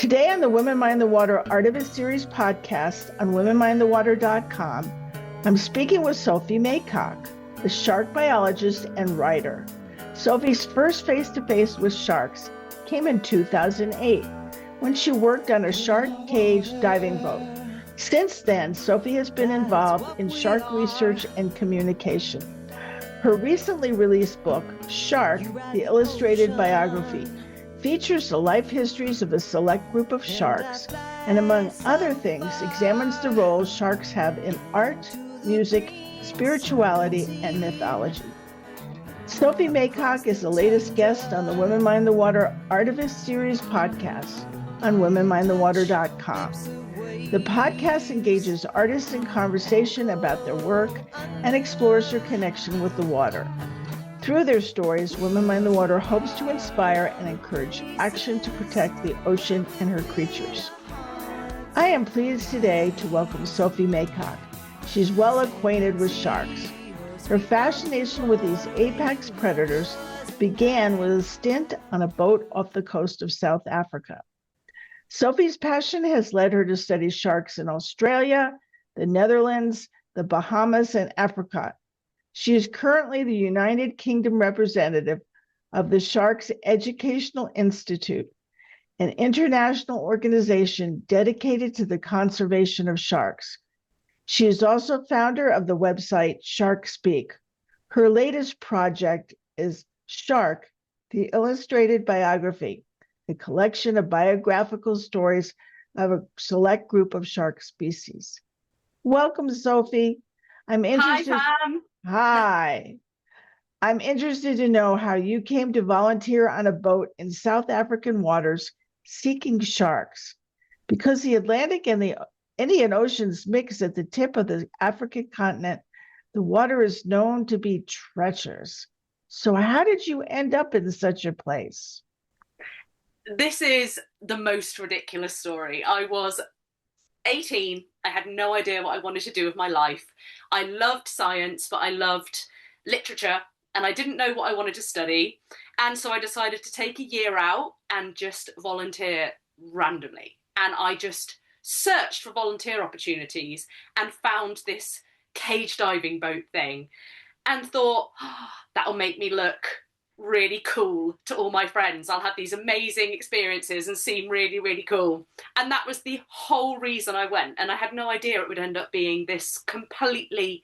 Today on the Women Mind the Water Artivist Series podcast on womenmindthewater.com, I'm speaking with Sophie Maycock, a shark biologist and writer. Sophie's first face-to-face with sharks came in 2008 when she worked on a shark cage diving boat. Since then, Sophie has been involved in shark research and communication. Her recently released book, Shark, the Illustrated Biography, features the life histories of a select group of sharks, and among other things, examines the roles sharks have in art, music, spirituality, and mythology. Sophie Maycock is the latest guest on the Women Mind the Water Artivist Series podcast on womenmindthewater.com. The podcast engages artists in conversation about their work and explores their connection with the water. Through their stories, Women Mind the Water hopes to inspire and encourage action to protect the ocean and her creatures. I am pleased today to welcome Sophie Maycock. She's well acquainted with sharks. Her fascination with these apex predators began with a stint on a boat off the coast of South Africa. Sophie's passion has led her to study sharks in Australia, the Netherlands, the Bahamas, and Africa. She is currently the United Kingdom representative of the Sharks Educational Institute, an international organization dedicated to the conservation of sharks. She is also founder of the website Shark Speak. Her latest project is Shark, the Illustrated Biography, a collection of biographical stories of a select group of shark species. Welcome, Sophie. I'm interested. Hi, Pam. Hi. I'm interested to know how you came to volunteer on a boat in South African waters seeking sharks, because the Atlantic and the Indian Oceans mix at the tip of the African continent. The water is known to be treacherous. So how did you end up in such a place? This is the most ridiculous story. I was 18. I had no idea what I wanted to do with my life. I loved science, but I loved literature, and I didn't know what I wanted to study. And so I decided to take a year out and just volunteer randomly. And I just searched for volunteer opportunities and found this cage diving boat thing and thought, that'll make me look really cool to all my friends. I'll have these amazing experiences and seem really, really cool. And that was the whole reason I went. And I had no idea it would end up being this completely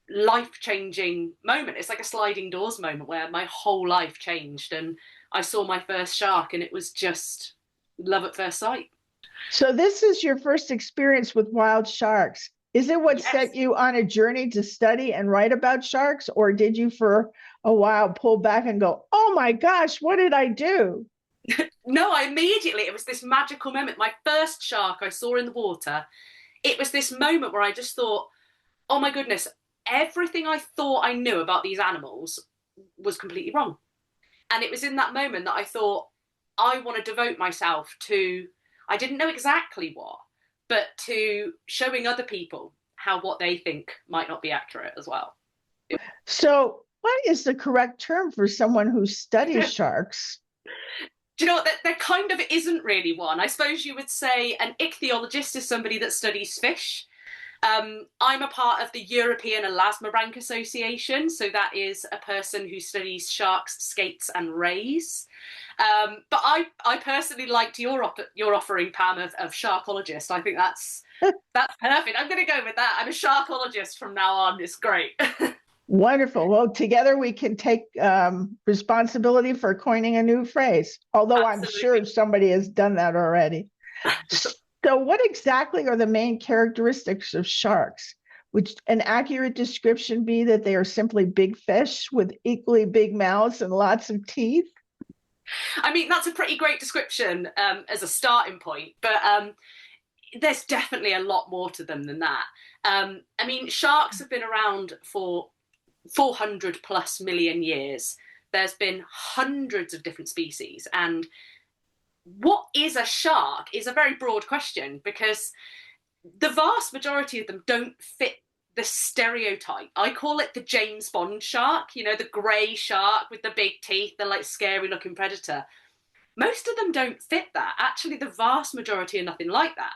life-changing moment. It's like a sliding doors moment where my whole life changed and I saw my first shark, and it was just love at first sight. So this is your first experience with wild sharks. Is it what Yes. set you on a journey to study and write about sharks, or did you for a while pull back and go, oh my gosh, what did I do? No, it was this magical moment. My first shark I saw in the water, it was this moment where I just thought, oh my goodness, everything I thought I knew about these animals was completely wrong. And it was in that moment that I thought, I want to devote myself to, I didn't know exactly what, but to showing other people how what they think might not be accurate as well. So what is the correct term for someone who studies sharks? Do you know what? There kind of isn't really one. I suppose you would say an ichthyologist is somebody that studies fish. I'm a part of the European Elasmorank Association, so that is a person who studies sharks, skates, and rays. But I personally liked your offering, Pam, of sharkologist. I think that's perfect. I'm going to go with that. I'm a sharkologist from now on. It's great. Wonderful. Well, together we can take responsibility for coining a new phrase, although Absolutely. I'm sure somebody has done that already. So what exactly are the main characteristics of sharks? Would an accurate description be that they are simply big fish with equally big mouths and lots of teeth? I mean, that's a pretty great description as a starting point, but there's definitely a lot more to them than that. I mean, sharks have been around for 400 plus million years. There's been hundreds of different species, and what is a shark is a very broad question, because the vast majority of them don't fit the stereotype. I call it the James Bond shark, you know, the grey shark with the big teeth, the like scary looking predator. Most of them don't fit that. Actually, the vast majority are nothing like that.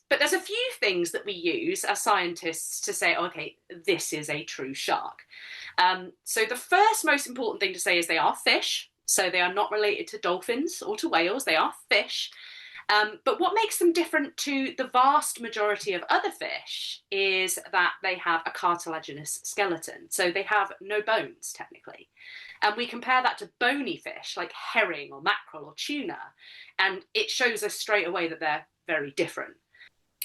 But there's a few things that we use as scientists to say, okay, this is a true shark. So the first most important thing to say is they are fish. So they are not related to dolphins or to whales. They are fish. But what makes them different to the vast majority of other fish is that they have a cartilaginous skeleton. So they have no bones, technically. And we compare that to bony fish like herring or mackerel or tuna, and it shows us straight away that they're very different.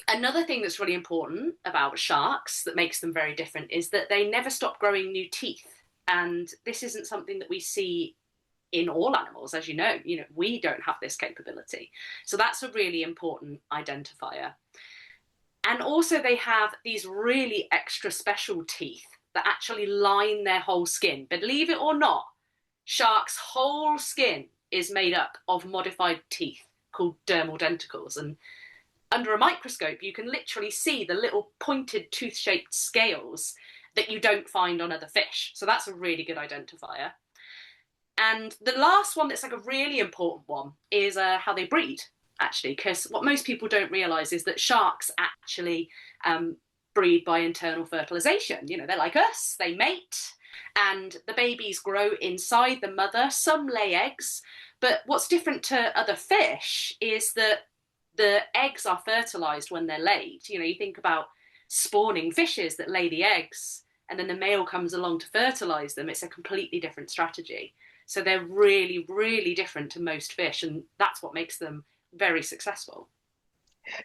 Another thing that's really important about sharks that makes them very different is that they never stop growing new teeth. And this isn't something that we see in all animals, as you know, we don't have this capability. So that's a really important identifier. And also they have these really extra special teeth that actually line their whole skin. Believe it or not, sharks' whole skin is made up of modified teeth called dermal denticles. And under a microscope, you can literally see the little pointed tooth-shaped scales that you don't find on other fish. So that's a really good identifier. And the last one that's like a really important one is how they breed, actually, because what most people don't realise is that sharks actually breed by internal fertilisation. They're like us, they mate, and the babies grow inside the mother. Some lay eggs, but what's different to other fish is that the eggs are fertilised when they're laid. You think about spawning fishes that lay the eggs, and then the male comes along to fertilise them. It's a completely different strategy. So they're really, really different to most fish, and that's what makes them very successful.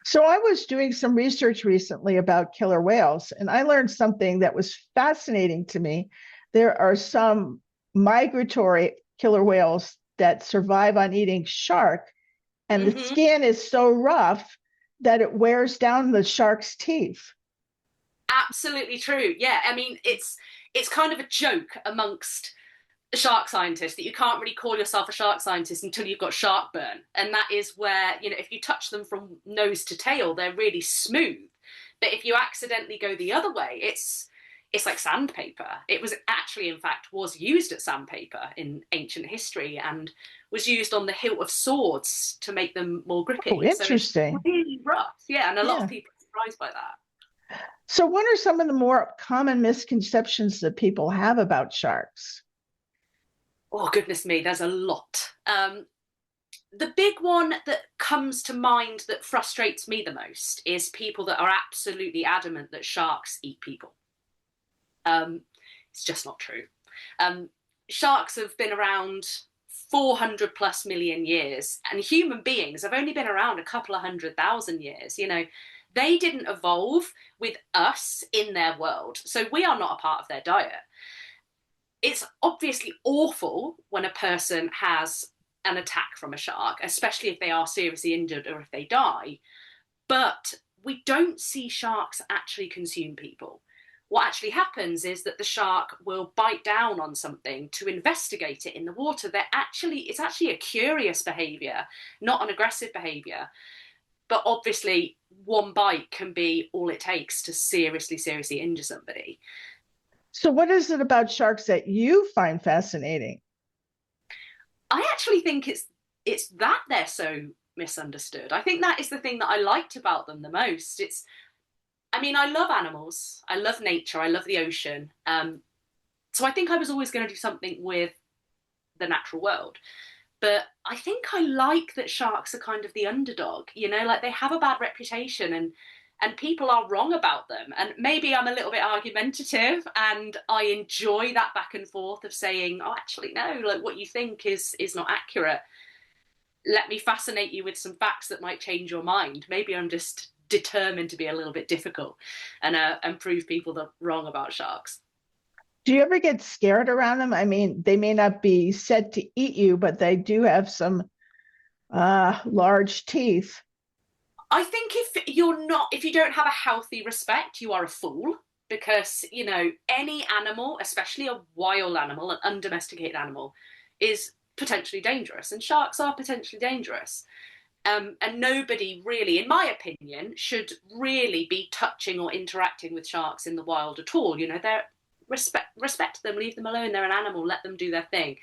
So I was doing some research recently about killer whales, and I learned something that was fascinating to me. There are some migratory killer whales that survive on eating shark, and the skin is so rough that it wears down the shark's teeth. Absolutely true. Yeah, I mean, it's kind of a joke amongst shark scientist that you can't really call yourself a shark scientist until you've got shark burn. And that is where, if you touch them from nose to tail, they're really smooth. But if you accidentally go the other way, it's like sandpaper. It was actually, in fact, was used as sandpaper in ancient history and was used on the hilt of swords to make them more grippy. Oh, interesting. So it's really rough. Yeah, and a lot of people are surprised by that. So what are some of the more common misconceptions that people have about sharks? Oh, goodness me, there's a lot. The big one that comes to mind that frustrates me the most is people that are absolutely adamant that sharks eat people. It's just not true. Sharks have been around 400 plus million years, and human beings have only been around a couple of 100,000 years. They didn't evolve with us in their world, so we are not a part of their diet. It's obviously awful when a person has an attack from a shark, especially if they are seriously injured or if they die. But we don't see sharks actually consume people. What actually happens is that the shark will bite down on something to investigate it in the water. It's actually a curious behaviour, not an aggressive behaviour. But obviously, one bite can be all it takes to seriously, seriously injure somebody. So what is it about sharks that you find fascinating? I actually think it's that they're so misunderstood. I think that is the thing that I liked about them the most. I love animals. I love nature. I love the ocean. So I think I was always going to do something with the natural world. But I think I like that sharks are kind of the underdog. Like they have a bad reputation and people are wrong about them. And maybe I'm a little bit argumentative and I enjoy that back and forth of saying, oh, actually, no, like what you think is not accurate. Let me fascinate you with some facts that might change your mind. Maybe I'm just determined to be a little bit difficult and prove people wrong about sharks. Do you ever get scared around them? They may not be said to eat you, but they do have some large teeth. I think if you don't have a healthy respect, you are a fool, because, any animal, especially a wild animal, an undomesticated animal, is potentially dangerous, and sharks are potentially dangerous. And nobody really, in my opinion, should really be touching or interacting with sharks in the wild at all. They're respect them, leave them alone. They're an animal, let them do their thing.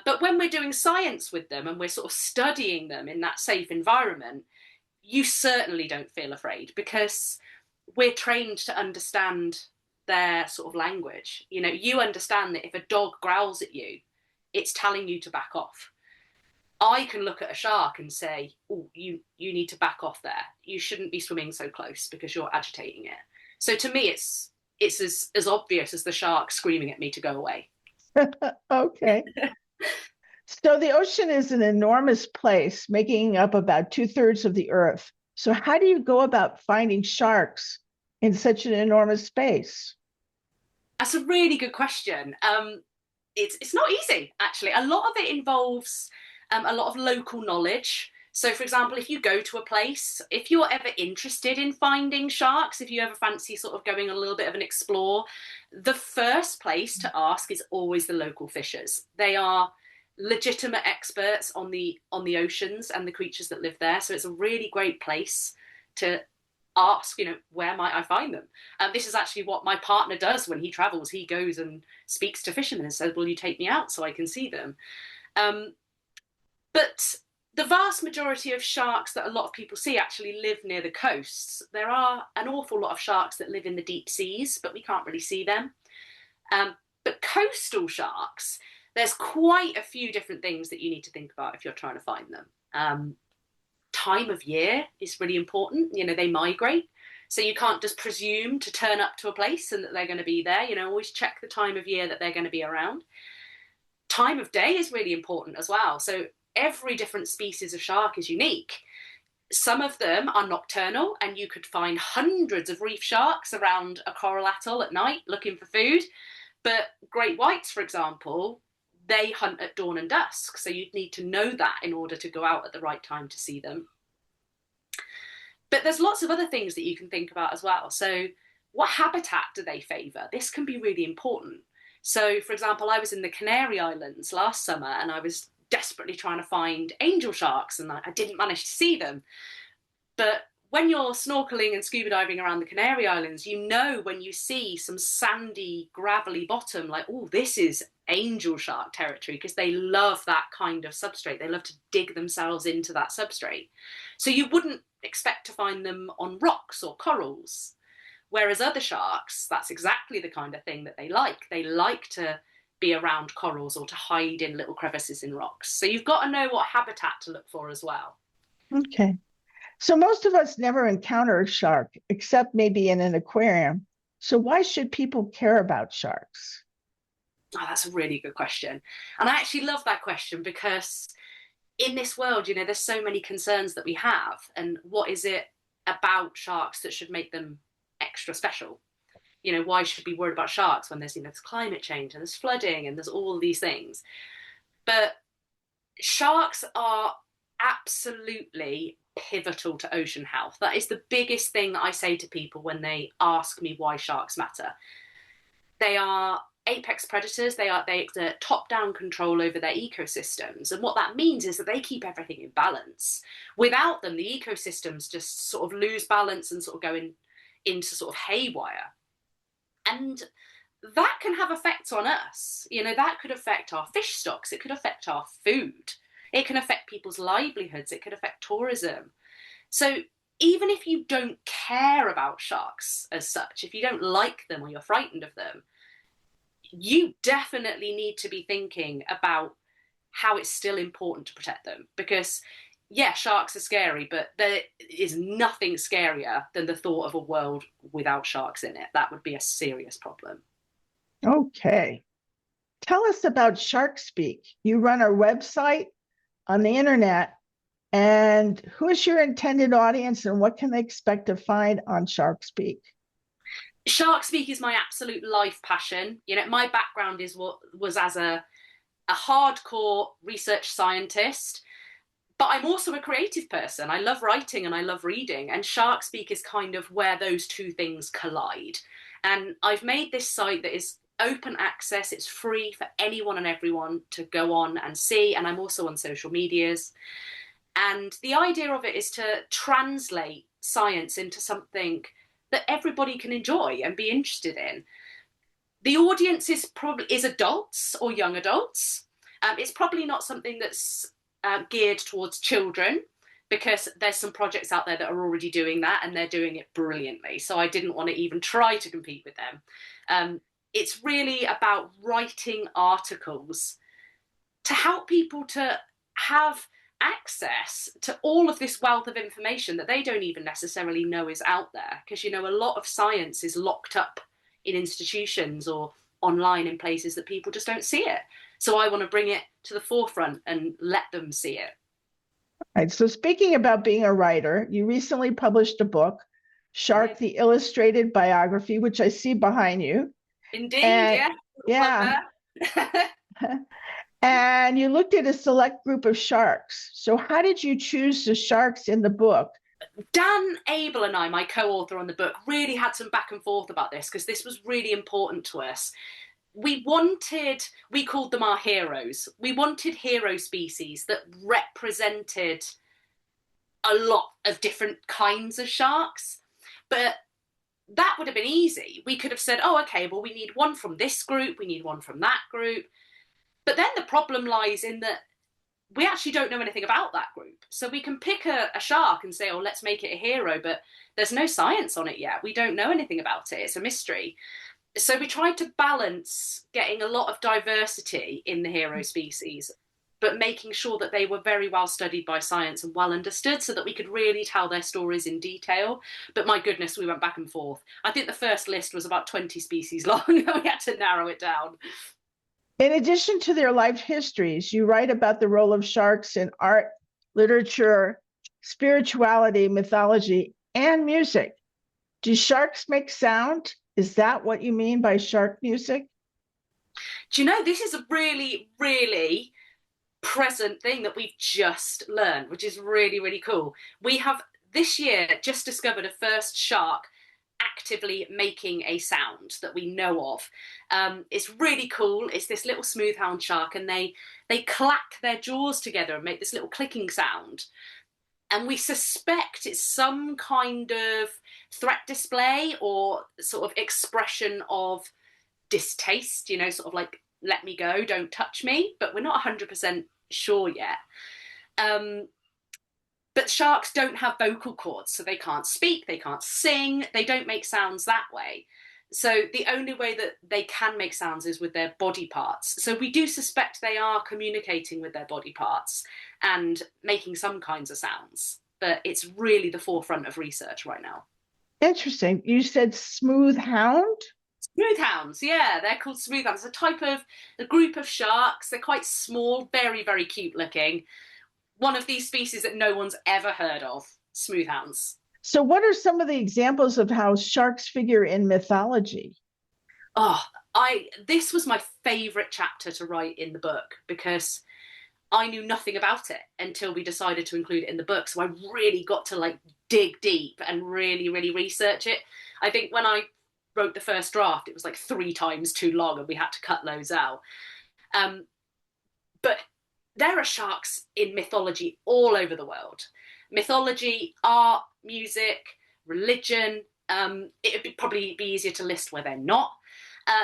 But when we're doing science with them and we're sort of studying them in that safe environment, you certainly don't feel afraid because we're trained to understand their sort of language. You know, you understand that if a dog growls at you, it's telling you to back off. I can look at a shark and say, oh, you need to back off there. You shouldn't be swimming so close because you're agitating it. So to me, it's as obvious as the shark screaming at me to go away. Okay. So the ocean is an enormous place, making up about 2/3 of the Earth. So how do you go about finding sharks in such an enormous space? That's a really good question. It's not easy, actually. A lot of it involves a lot of local knowledge. So, for example, if you go to a place, if you're ever interested in finding sharks, if you ever fancy sort of going a little bit of an explore, the first place to ask is always the local fishers. They are legitimate experts on the oceans and the creatures that live there. So it's a really great place to ask, you know, where might I find them? This is actually what my partner does when he travels. He goes and speaks to fishermen and says, will you take me out so I can see them? But the vast majority of sharks that a lot of people see actually live near the coasts. There are an awful lot of sharks that live in the deep seas, but we can't really see them. But coastal sharks, there's quite a few different things that you need to think about if you're trying to find them. Time of year is really important. You know, they migrate. So you can't just presume to turn up to a place and that they're going to be there. You know, always check the time of year that they're going to be around. Time of day is really important as well. So every different species of shark is unique. Some of them are nocturnal, and you could find hundreds of reef sharks around a coral atoll at night looking for food. But great whites, for example, they hunt at dawn and dusk. So you'd need to know that in order to go out at the right time to see them. But there's lots of other things that you can think about as well. So what habitat do they favour? This can be really important. So, for example, I was in the Canary Islands last summer and I was desperately trying to find angel sharks and I didn't manage to see them. But when you're snorkeling and scuba diving around the Canary Islands, you know when you see some sandy, gravelly bottom, like, oh, this is angel shark territory, because they love that kind of substrate. They love to dig themselves into that substrate. So you wouldn't expect to find them on rocks or corals. Whereas other sharks, that's exactly the kind of thing that they like. They like to be around corals or to hide in little crevices in rocks. So you've got to know what habitat to look for as well. Okay. So most of us never encounter a shark, except maybe in an aquarium. So why should people care about sharks? Oh, that's a really good question. And I actually love that question because in this world, you know, there's so many concerns that we have. And what is it about sharks that should make them extra special? You know, why should we be worried about sharks when there's, you know, there's climate change and there's flooding and there's all these things? But sharks are absolutely pivotal to ocean health. That is the biggest thing that I say to people when they ask me why sharks matter. They are apex predators. They exert top-down control over their ecosystems. And what that means is that they keep everything in balance. Without them, the ecosystems just sort of lose balance and sort of go into sort of haywire. And that can have effects on us. You know, that could affect our fish stocks. It could affect our food. It can affect people's livelihoods. It could affect tourism. So even if you don't care about sharks as such, if you don't like them or you're frightened of them, you definitely need to be thinking about how it's still important to protect them. Because, yeah, sharks are scary, but there is nothing scarier than the thought of a world without sharks in it. That would be a serious problem. Okay. Tell us about Shark Speak. You run a website on the internet, and who is your intended audience and what can they expect to find on Shark Speak? Shark Speak is my absolute life passion. You know, my background was as a hardcore research scientist, but I'm also a creative person. I love writing and I love reading, and Shark Speak is kind of where those two things collide. And I've made this site that is open access. It's free for anyone and everyone to go on and see, and I'm also on social medias. And the idea of it is to translate science into something that everybody can enjoy and be interested in. The audience is adults or young adults. It's probably not something that's geared towards children, because there's some projects out there that are already doing that and they're doing it brilliantly. So I didn't want to even try to compete with them. It's really about writing articles to help people to have access to all of this wealth of information that they don't even necessarily know is out there. Because, you know, a lot of science is locked up in institutions or online in places that people just don't see it. So I want to bring it to the forefront and let them see it. Right. So speaking about being a writer, you recently published a book, Shark, the Illustrated Biography, which I see behind you. Indeed, and, yeah. And you looked at a select group of sharks. So how did you choose the sharks in the book? Dan Abel and I, my co-author on the book, really had some back and forth about this, because this was really important to us. We called them our heroes. We wanted hero species that represented a lot of different kinds of sharks. But that would have been easy. We could have said, oh, okay, well, we need one from this group, we need one from that group. But then the problem lies in that we actually don't know anything about that group. So we can pick a shark and say, oh, let's make it a hero, but there's no science on it yet. We don't know anything about it. It's a mystery. So we tried to balance getting a lot of diversity in the hero species, but making sure that they were very well studied by science and well understood, so that we could really tell their stories in detail. But my goodness, we went back and forth. I think the first list was about 20 species long, and we had to narrow it down. In addition to their life histories, you write about the role of sharks in art, literature, spirituality, mythology, and music. Do sharks make sound? Is that what you mean by shark music? Do you know, this is a really, really present thing that we've just learned, which is really, really cool. We have this year just discovered a first shark actively making a sound that we know of. It's really cool. It's this little smoothhound shark, and they clack their jaws together and make this little clicking sound. And we suspect it's some kind of threat display or sort of expression of distaste, you know, sort of like, let me go, don't touch me. But we're not 100% sure yet. But sharks don't have vocal cords, so they can't speak, they can't sing, they don't make sounds that way. So the only way that they can make sounds is with their body parts. So we do suspect they are communicating with their body parts and making some kinds of sounds. But it's really the forefront of research right now. Interesting. You said smooth hound? Smooth hounds, yeah, they're called smooth hounds. It's a group of sharks. They're quite small, very, very cute looking. One of these species that no one's ever heard of, smooth hounds. So what are some of the examples of how sharks figure in mythology? This was my favorite chapter to write in the book, because I knew nothing about it until we decided to include it in the book. So I really got to dig deep and really, really research it. I think when I wrote the first draft, it was 3 times too long and we had to cut loads out. But there are sharks in mythology all over the world. Mythology, art, music, religion. It would probably be easier to list where they're not.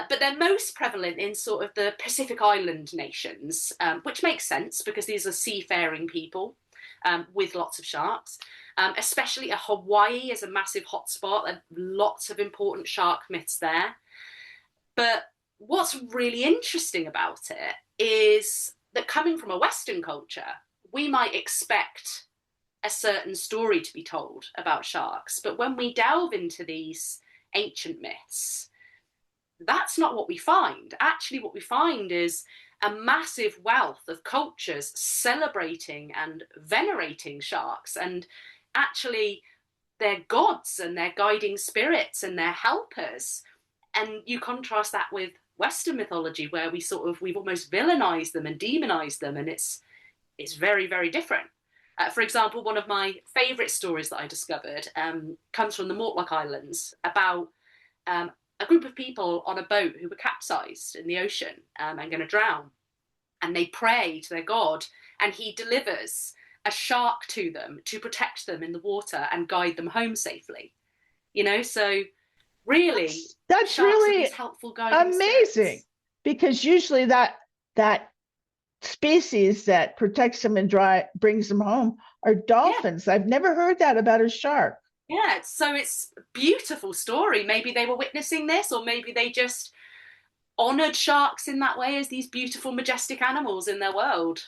But they're most prevalent in sort of the Pacific Island nations, which makes sense because these are seafaring people with lots of sharks. Especially Hawaii is a massive hotspot. There are lots of important shark myths there. But what's really interesting about it is that coming from a Western culture, we might expect a certain story to be told about sharks. But when we delve into these ancient myths, that's not what we find. Actually, what we find is a massive wealth of cultures celebrating and venerating sharks, and actually they're gods and they're guiding spirits and they're helpers. And you contrast that with Western mythology, where we've almost villainized them and demonized them, and it's very, very different. For example, one of my favorite stories that I discovered comes from the Mortlock Islands, about a group of people on a boat who were capsized in the ocean and going to drown. And they pray to their god, and he delivers a shark to them to protect them in the water and guide them home safely. You know, so really, that's really helpful guiding amazing spirits. Because usually that species that protects them and brings them home are dolphins. Yeah. I've never heard that about a shark. Yeah, so it's a beautiful story. Maybe they were witnessing this, or maybe they just honored sharks in that way as these beautiful, majestic animals in their world.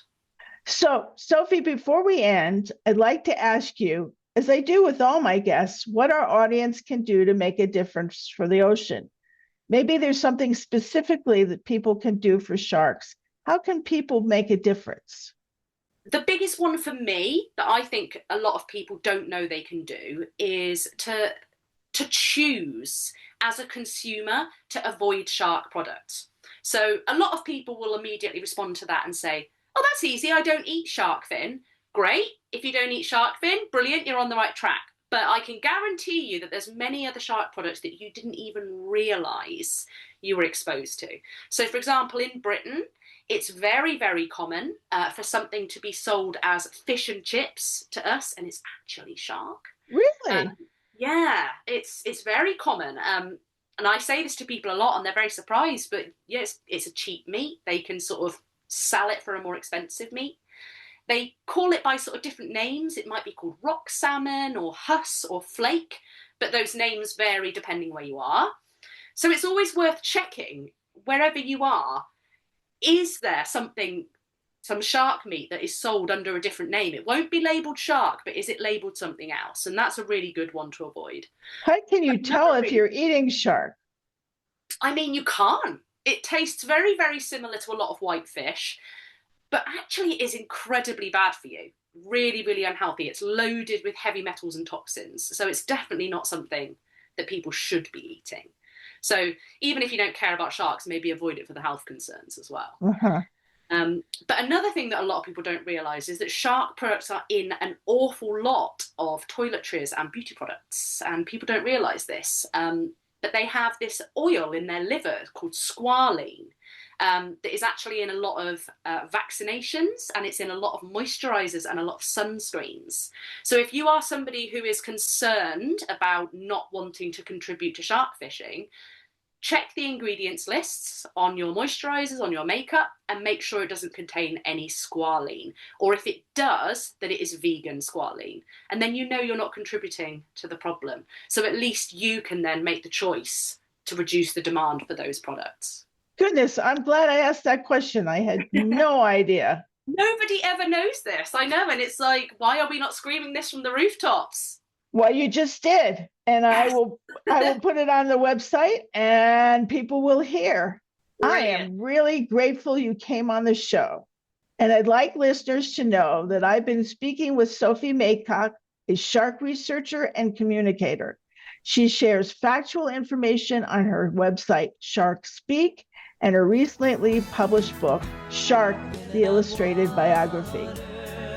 So, Sophie, before we end, I'd like to ask you, as I do with all my guests, what our audience can do to make a difference for the ocean. Maybe there's something specifically that people can do for sharks. How can people make a difference? The biggest one for me that I think a lot of people don't know they can do is to choose as a consumer to avoid shark products. So a lot of people will immediately respond to that and say, oh, that's easy, I don't eat shark fin. Great, if you don't eat shark fin, brilliant, you're on the right track. But I can guarantee you that there's many other shark products that you didn't even realise you were exposed to. So for example, in Britain, it's very, very common for something to be sold as fish and chips to us, and it's actually shark. Really? Yeah, it's very common. And I say this to people a lot, and they're very surprised. But yes, it's a cheap meat. They can sort of sell it for a more expensive meat. They call it by sort of different names. It might be called rock salmon or huss or flake, but those names vary depending where you are. So it's always worth checking wherever you are. Is there some shark meat that is sold under a different name? It won't be labelled shark, but is it labelled something else? And that's a really good one to avoid. How can you tell if you're eating shark? I mean, you can't. It tastes very, very similar to a lot of white fish, but actually it is incredibly bad for you. Really, really unhealthy. It's loaded with heavy metals and toxins. So it's definitely not something that people should be eating. So even if you don't care about sharks, maybe avoid it for the health concerns as well. Uh-huh. But another thing that a lot of people don't realise is that shark products are in an awful lot of toiletries and beauty products, and people don't realise this. But they have this oil in their liver called squalene that is actually in a lot of vaccinations, and it's in a lot of moisturisers and a lot of sunscreens. So if you are somebody who is concerned about not wanting to contribute to shark fishing, check the ingredients lists on your moisturisers, on your makeup, and make sure it doesn't contain any squalene. Or if it does, that it is vegan squalene. And then you know you're not contributing to the problem. So at least you can then make the choice to reduce the demand for those products. Goodness, I'm glad I asked that question. I had no idea. Nobody ever knows this, I know. And it's like, why are we not screaming this from the rooftops? Well, you just did. And yes. I will put it on the website and people will hear. Brilliant. I am really grateful you came on the show. And I'd like listeners to know that I've been speaking with Sophie Maycock, a shark researcher and communicator. She shares factual information on her website, Shark Speak, and her recently published book, Shark, the Illustrated Biography.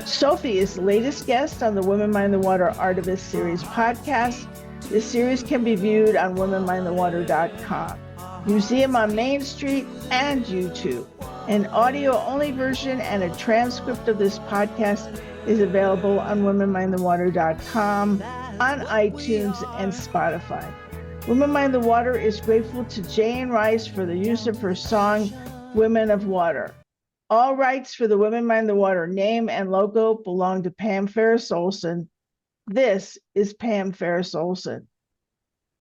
Sophie is the latest guest on the Women Mind the Water Artivist series podcast. This series can be viewed on womenmindthewater.com, Museum on Main Street, and YouTube. An audio-only version and a transcript of this podcast is available on womenmindthewater.com, on iTunes, and Spotify. Women Mind the Water is grateful to Jane Rice for the use of her song, Women of Water. All rights for the Women Mind the Water name and logo belong to Pam Ferris-Olson. This is Pam Ferris-Olson.